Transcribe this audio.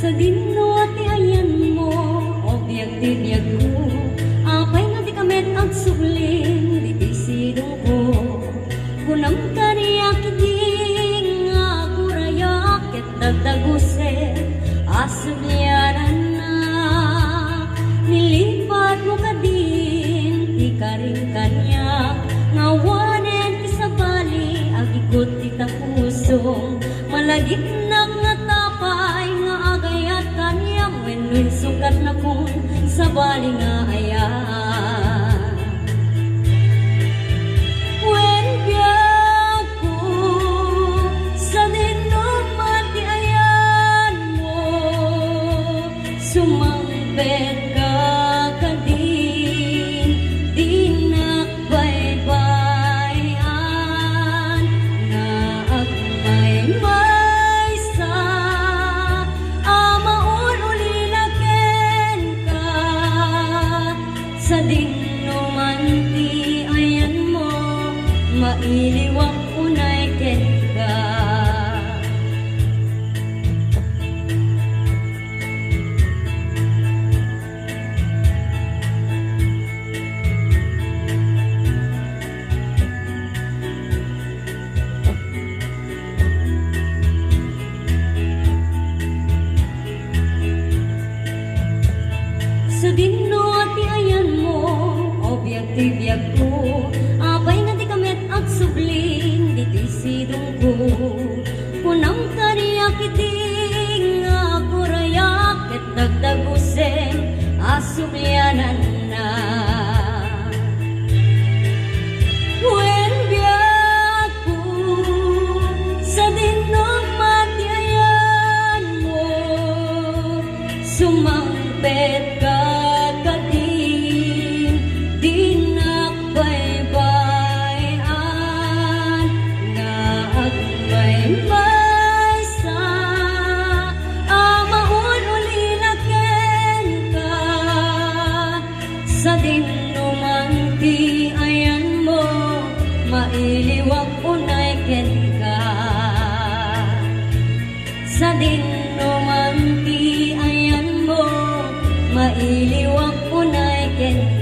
Sa dinno ti ayan mo, obyag ti biyag ko, apay nga di kamet ang sugling, di ti sidong ko. Kunam ka niya kiting, agurayak, ket dagdaguse, asab liyanan na. Nilipat mo ka din, ti karing kanya, ngawanen ti sabali, agikot ti tapusong, malagit na nga tapay, nga agayat kanyang, wenwen sukat na kung sabali nga ayan. Wen biyag ko, sa dinuman ti ayan mo, sumangpet ka kadin, dinakbaybayan, na agmay-may sa amaon ulilaken ka, sa dinuman ti ayan mo, mailiwak unay ken ka. Sa dinno ti ayan mo, obyag ti biyag ko, apay nga di kamet at subling, di ti sidong ko. Kunam ka niya kiting, agurayak, ket dagdagusem, asublyanan na. Wen biyag ko, sa dinno ti ayan mo, sumangpet ka kadin, dinakbaybayan, nga agmay-may sa amaon ulilaken ka, sa dinuman ti ayan mo, mailiwak unay ken ka. Sa dinuman ti ayan mo, mailiwak unay ken ka.